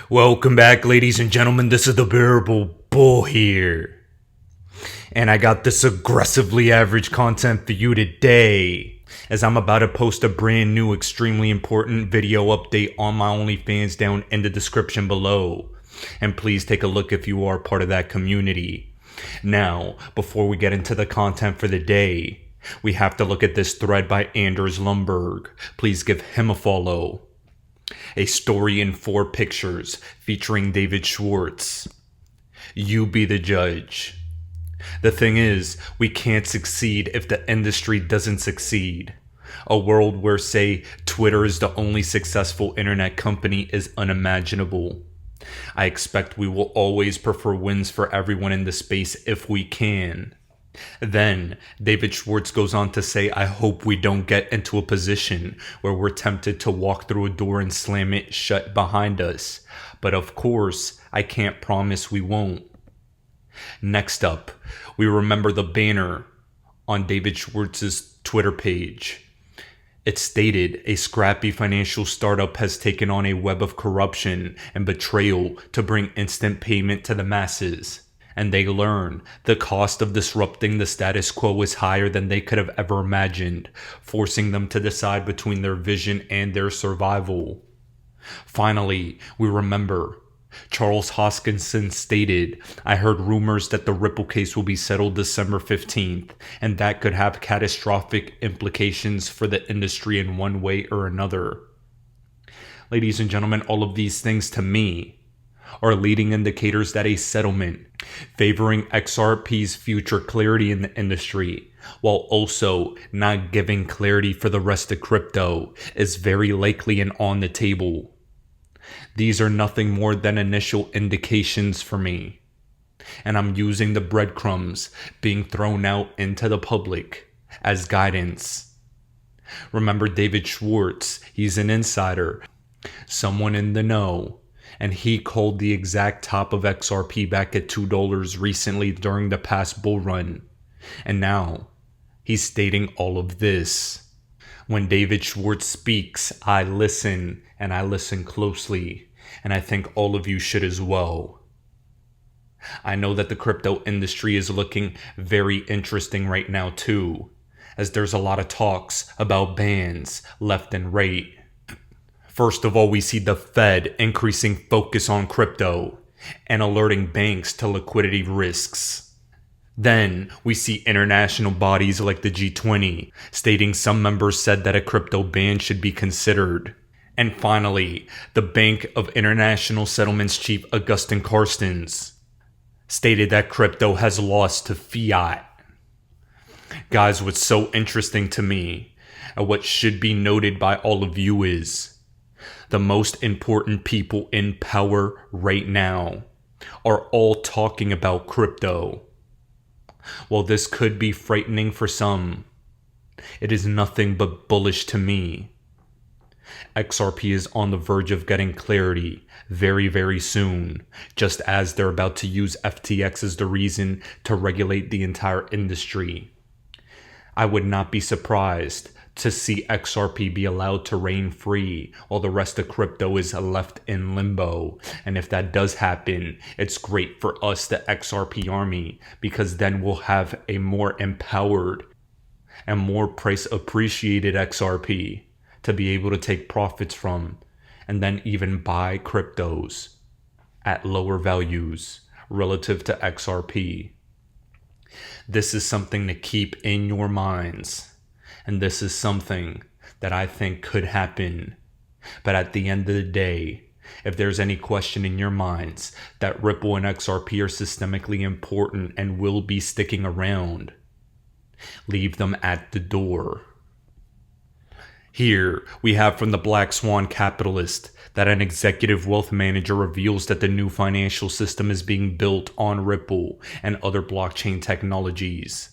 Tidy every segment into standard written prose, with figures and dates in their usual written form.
Welcome back, ladies and gentlemen. This is the Bearable Bull here. And I got this aggressively average content for you today, as I'm about to post a brand new, extremely important video update on my OnlyFans down in the description below. And please take a look if you are part of that community. Now, before we get into the content for the day, we have to look at this thread by Anders Lundberg. Please give him a follow. A story in 4 pictures featuring David Schwartz. You be the judge. The thing is, we can't succeed if the industry doesn't succeed. A world where, say, Twitter is the only successful internet company is unimaginable. I expect we will always prefer wins for everyone in the space if we can. Then, David Schwartz goes on to say, I hope we don't get into a position where we're tempted to walk through a door and slam it shut behind us. But of course, I can't promise we won't. Next up, we remember the banner on David Schwartz's Twitter page. It stated, a scrappy financial startup has taken on a web of corruption and betrayal to bring instant payment to the masses. And they learn the cost of disrupting the status quo is higher than they could have ever imagined, forcing them to decide between their vision and their survival. Finally, we remember Charles Hoskinson stated, I heard rumors that the Ripple case will be settled December 15th, and that could have catastrophic implications for the industry in one way or another. Ladies and gentlemen, all of these things to me are leading indicators that a settlement favoring XRP's future clarity in the industry, while also not giving clarity for the rest of crypto, is very likely and on the table. These are nothing more than initial indications for me, and I'm using the breadcrumbs being thrown out into the public as guidance. Remember David Schwartz, he's an insider, someone in the know. And he called the exact top of XRP back at $2 recently during the past bull run. And now, he's stating all of this. When David Schwartz speaks, I listen, and I listen closely. And I think all of you should as well. I know that the crypto industry is looking very interesting right now too, as there's a lot of talks about bans left and right. First of all, we see the Fed increasing focus on crypto and alerting banks to liquidity risks. Then, we see international bodies like the G20 stating some members said that a crypto ban should be considered. And finally, the Bank of International Settlements chief Augustin Carstens stated that crypto has lost to fiat. Guys, what's so interesting to me, and what should be noted by all of you is, the most important people in power right now are all talking about crypto. While this could be frightening for some, it is nothing but bullish to me. XRP is on the verge of getting clarity very, very soon, just as they're about to use FTX as the reason to regulate the entire industry. I would not be surprised to see XRP be allowed to reign free while the rest of crypto is left in limbo. And if that does happen, it's great for us, the XRP army, because then we'll have a more empowered and more price appreciated XRP to be able to take profits from, and then even buy cryptos at lower values relative to XRP. This is something to keep in your minds. And this is something that I think could happen. But at the end of the day, if there's any question in your minds that Ripple and XRP are systemically important and will be sticking around, leave them at the door. Here, we have from the Black Swan Capitalist that an executive wealth manager reveals that the new financial system is being built on Ripple and other blockchain technologies.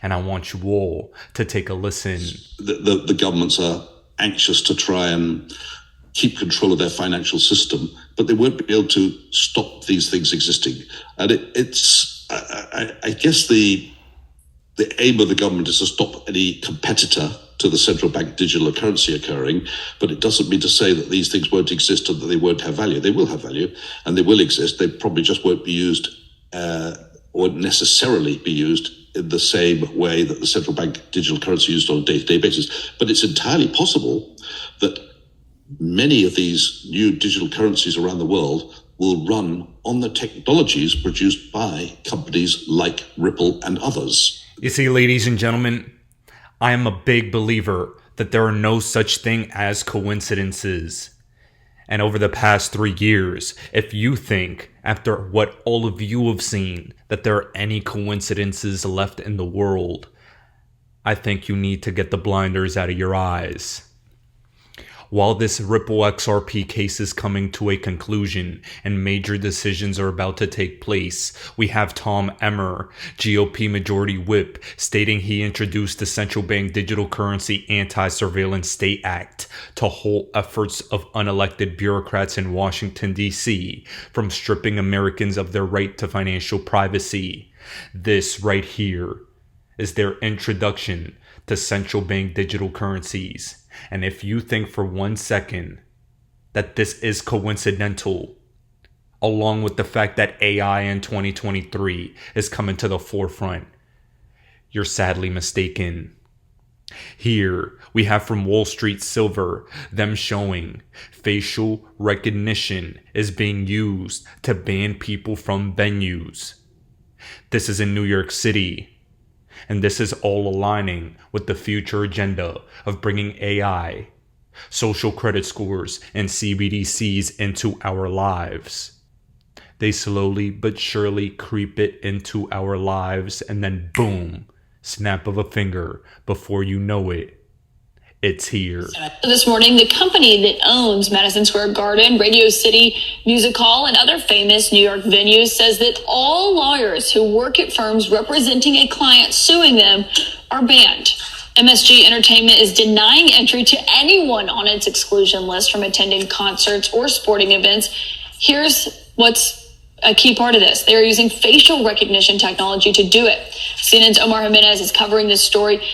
And I want you all to take a listen. The governments are anxious to try and keep control of their financial system, but they won't be able to stop these things existing. And I guess the aim of the government is to stop any competitor to the central bank digital currency occurring, but it doesn't mean to say that these things won't exist and that they won't have value. They will have value and they will exist. They probably just won't be used or necessarily be used in the same way that the central bank digital currency is used on a day-to-day basis. But it's entirely possible that many of these new digital currencies around the world will run on the technologies produced by companies like Ripple and others. You see, ladies and gentlemen, I am a big believer that there are no such thing as coincidences. And over the past 3 years, if you think, after what all of you have seen, that there are any coincidences left in the world, I think you need to get the blinders out of your eyes. While this Ripple XRP case is coming to a conclusion and major decisions are about to take place, we have Tom Emmer, GOP Majority Whip, stating he introduced the Central Bank Digital Currency Anti-Surveillance State Act to halt efforts of unelected bureaucrats in Washington, D.C. from stripping Americans of their right to financial privacy. This right here is their introduction to central bank digital currencies. And if you think for 1 second that this is coincidental, along with the fact that AI in 2023 is coming to the forefront, you're sadly mistaken. Here we have from Wall Street Silver them showing facial recognition is being used to ban people from venues. This is in New York City. And this is all aligning with the future agenda of bringing AI, social credit scores, and CBDCs into our lives. They slowly but surely creep it into our lives, and then boom, snap of a finger, before you know it, it's here. This morning, the company that owns Madison Square Garden, Radio City Music Hall, and other famous New York venues says that all lawyers who work at firms representing a client suing them are banned. MSG Entertainment is denying entry to anyone on its exclusion list from attending concerts or sporting events. Here's what's a key part of this. They are using facial recognition technology to do it. CNN's Omar Jimenez is covering this story.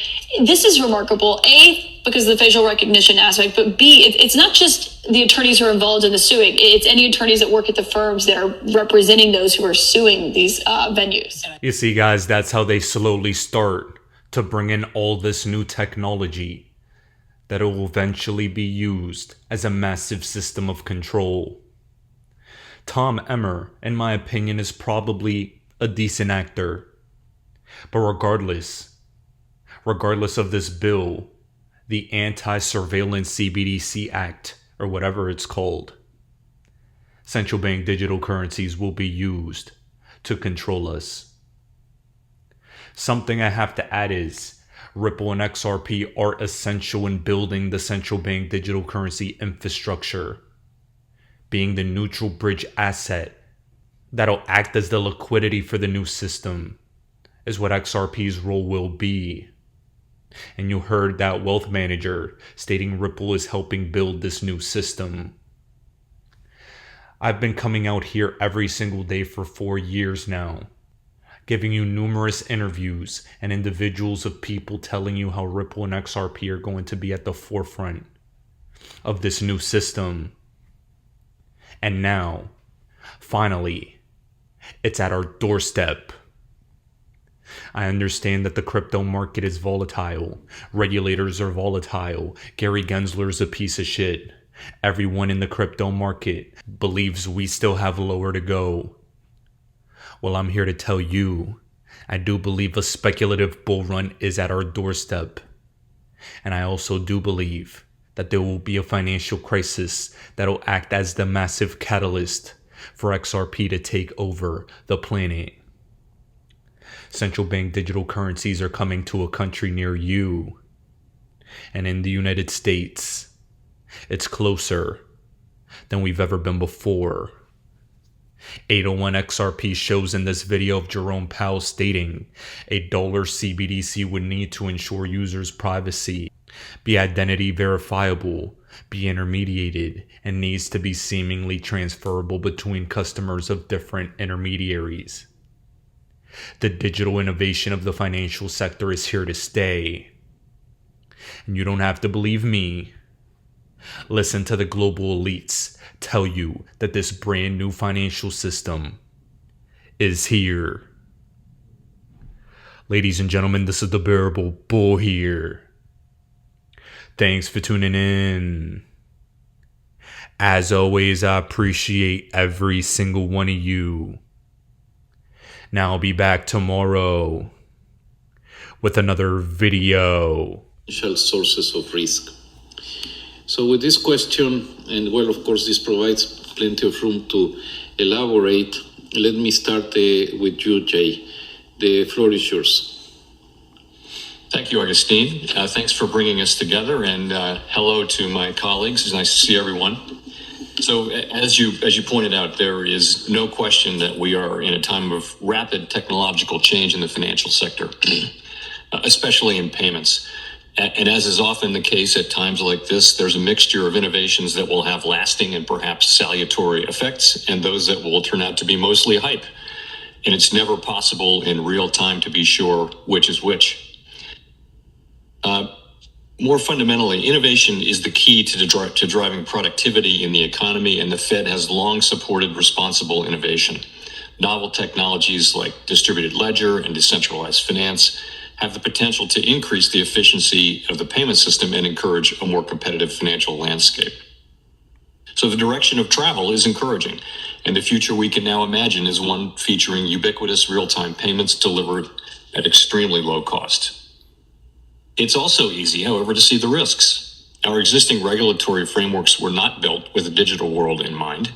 This is remarkable, A, because of the facial recognition aspect, but B, it's not just the attorneys who are involved in the suing. It's any attorneys that work at the firms that are representing those who are suing these venues. You see, guys, that's how they slowly start to bring in all this new technology that will eventually be used as a massive system of control. Tom Emmer, in my opinion, is probably a decent actor. But regardless of this bill, the Anti-Surveillance CBDC Act, or whatever it's called, central bank digital currencies will be used to control us. Something I have to add is, Ripple and XRP are essential in building the central bank digital currency infrastructure, being the neutral bridge asset that'll act as the liquidity for the new system, is what XRP's role will be. And you heard that wealth manager stating Ripple is helping build this new system. I've been coming out here every single day for 4 years now, giving you numerous interviews and individuals of people telling you how Ripple and XRP are going to be at the forefront of this new system. And now, finally, it's at our doorstep. I understand that the crypto market is volatile. Regulators are volatile. Gary Gensler's a piece of shit. Everyone in the crypto market believes we still have lower to go. Well, I'm here to tell you, I do believe a speculative bull run is at our doorstep. And I also do believe that there will be a financial crisis that'll act as the massive catalyst for XRP to take over the planet. Central bank digital currencies are coming to a country near you. And in the United States, it's closer than we've ever been before. 801 XRP shows in this video of Jerome Powell stating a dollar CBDC would need to ensure users' privacy, be identity verifiable, be intermediated, and needs to be seemingly transferable between customers of different intermediaries. The digital innovation of the financial sector is here to stay. And you don't have to believe me. Listen to the global elites tell you that this brand new financial system is here. Ladies and gentlemen, this is the Bearable Bull here. Thanks for tuning in. As always, I appreciate every single one of you. Now I'll be back tomorrow with another video. Sources of risk. So with this question, and well, of course, this provides plenty of room to elaborate. Let me start with you, Jay. The floor is yours. Thank you, Augustine. Thanks for bringing us together, and hello to my colleagues. It's nice to see everyone. So, as you pointed out, there is no question that we are in a time of rapid technological change in the financial sector, especially in payments. And as is often the case at times like this, there's a mixture of innovations that will have lasting and perhaps salutary effects, and those that will turn out to be mostly hype. And it's never possible in real time to be sure which is which. More fundamentally, innovation is the key to driving productivity in the economy, and the Fed has long supported responsible innovation. Novel technologies like distributed ledger and decentralized finance have the potential to increase the efficiency of the payment system and encourage a more competitive financial landscape. So the direction of travel is encouraging, and the future we can now imagine is one featuring ubiquitous real-time payments delivered at extremely low cost. It's also easy, however, to see the risks. Our existing regulatory frameworks were not built with a digital world in mind.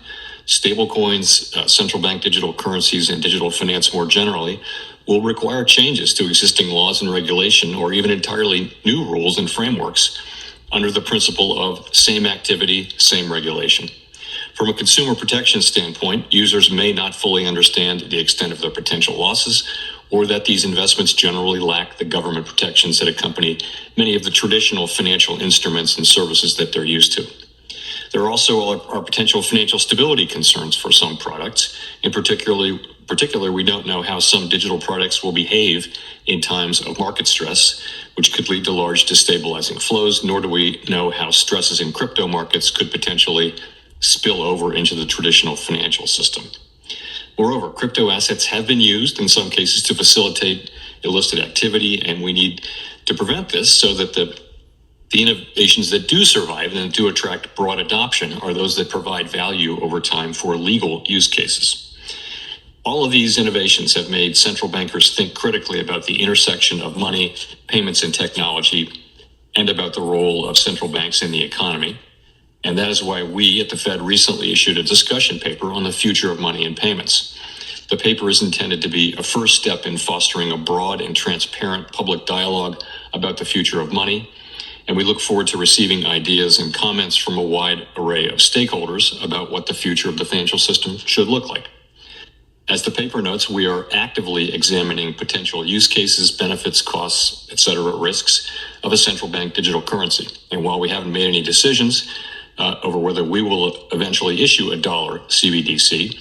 Stablecoins, central bank digital currencies, and digital finance more generally will require changes to existing laws and regulation, or even entirely new rules and frameworks under the principle of same activity, same regulation. From a consumer protection standpoint, users may not fully understand the extent of their potential losses, or that these investments generally lack the government protections that accompany many of the traditional financial instruments and services that they're used to. There also are potential financial stability concerns for some products. In particular, we don't know how some digital products will behave in times of market stress, which could lead to large destabilizing flows, nor do we know how stresses in crypto markets could potentially spill over into the traditional financial system. Moreover, crypto assets have been used in some cases to facilitate illicit activity, and we need to prevent this so that the innovations that do survive and do attract broad adoption are those that provide value over time for legal use cases. All of these innovations have made central bankers think critically about the intersection of money, payments, and technology, and about the role of central banks in the economy. And that is why we at the Fed recently issued a discussion paper on the future of money and payments. The paper is intended to be a first step in fostering a broad and transparent public dialogue about the future of money, and we look forward to receiving ideas and comments from a wide array of stakeholders about what the future of the financial system should look like. As the paper notes, we are actively examining potential use cases, benefits, costs, etc., risks of a central bank digital currency. And while we haven't made any decisions over whether we will eventually issue a dollar CBDC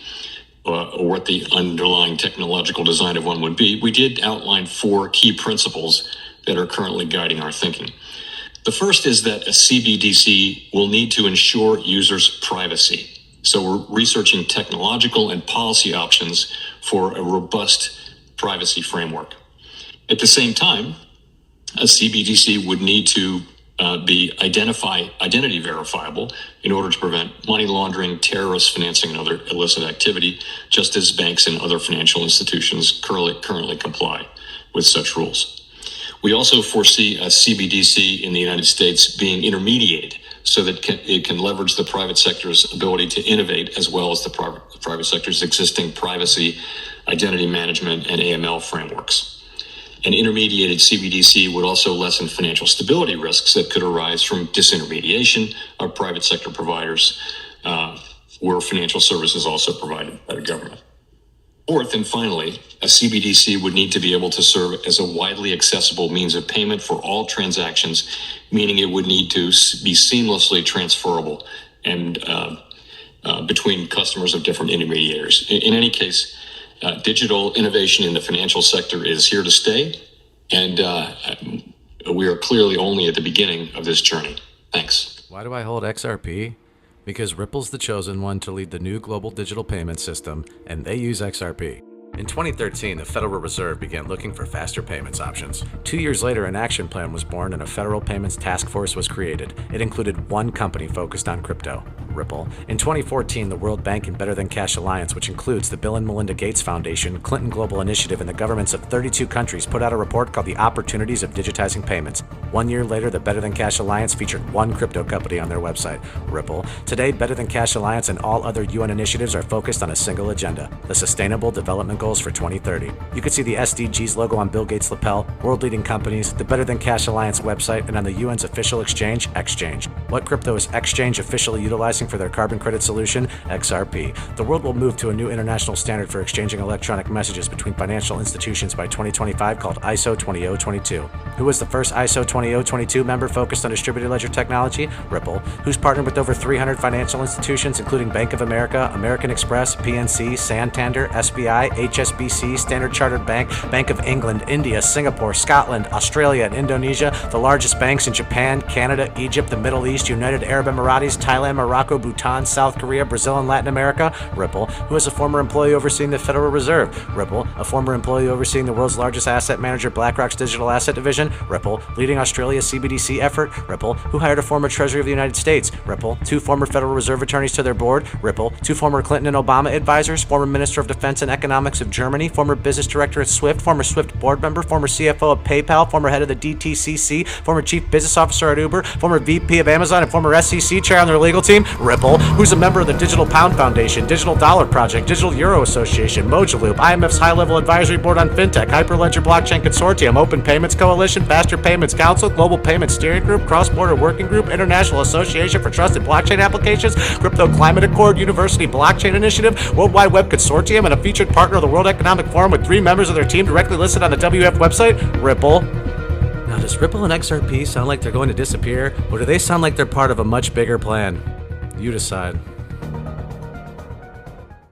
or what the underlying technological design of one would be, we did outline 4 key principles that are currently guiding our thinking. The first is that a CBDC will need to ensure users' privacy. So we're researching technological and policy options for a robust privacy framework. At the same time, a CBDC would need to be identity verifiable in order to prevent money laundering, terrorist financing, and other illicit activity, just as banks and other financial institutions currently comply with such rules. We also foresee a CBDC in the United States being intermediated so that it can leverage the private sector's ability to innovate as well as the private sector's existing privacy, identity management, and AML frameworks. An intermediated CBDC would also lessen financial stability risks that could arise from disintermediation of private sector providers, where financial services also provided by the government. Fourth, and finally, a CBDC would need to be able to serve as a widely accessible means of payment for all transactions, meaning it would need to be seamlessly transferable and between customers of different intermediaries. In any case, digital innovation in the financial sector is here to stay, and We are clearly only at the beginning of this journey. Thanks. Why do I hold XRP? Because Ripple's the chosen one to lead the new global digital payment system, and they use XRP. In 2013, the Federal Reserve began looking for faster payments options. 2 years later, an action plan was born and a federal payments task force was created. It included one company focused on crypto, Ripple. In 2014, the World Bank and Better Than Cash Alliance, which includes the Bill and Melinda Gates Foundation, Clinton Global Initiative, and the governments of 32 countries, put out a report called The Opportunities of Digitizing Payments. 1 year later, the Better Than Cash Alliance featured one crypto company on their website, Ripple. Today, Better Than Cash Alliance and all other UN initiatives are focused on a single agenda, the Sustainable Development Goals for 2030. You can see the SDGs logo on Bill Gates' lapel, world-leading companies, the Better Than Cash Alliance website, and on the UN's official exchange, Exchange. What crypto is Exchange officially utilizing for their carbon credit solution? XRP. The world will move to a new international standard for exchanging electronic messages between financial institutions by 2025 called ISO 20022. Who was the first ISO 20022 member focused on distributed ledger technology? Ripple. Who's partnered with over 300 financial institutions, including Bank of America, American Express, PNC, Santander, SBI, HSBC, Standard Chartered Bank, Bank of England, India, Singapore, Scotland, Australia, and Indonesia, the largest banks in Japan, Canada, Egypt, the Middle East, United Arab Emirates, Thailand, Morocco, Bhutan, South Korea, Brazil, and Latin America? Ripple. Who is a former employee overseeing the Federal Reserve? Ripple. A former employee overseeing the world's largest asset manager, BlackRock's digital asset division? Ripple. Leading Australia's CBDC effort? Ripple. Who hired a former Treasury of the United States? Ripple. 2 former Federal Reserve attorneys to their board? Ripple. 2 former Clinton and Obama advisors, former Minister of Defense and Economics of Germany, former business director at Swift, former Swift board member, former CFO of PayPal, former head of the DTCC, former chief business officer at Uber, former VP of Amazon, and former SEC chair on their legal team? Ripple. Who's a member of the Digital Pound Foundation, Digital Dollar Project, Digital Euro Association, Mojaloop, IMF's high-level advisory board on fintech, Hyperledger Blockchain Consortium, Open Payments Coalition, Faster Payments Council, Global Payments Steering Group, Cross-Border Working Group, International Association for Trusted Blockchain Applications, Crypto Climate Accord, University Blockchain Initiative, World Wide Web Consortium, and a featured partner of the World Economic Forum with 3 members of their team directly listed on the WF website? Ripple. Now, does Ripple and XRP sound like they're going to disappear, or do they sound like they're part of a much bigger plan? You decide.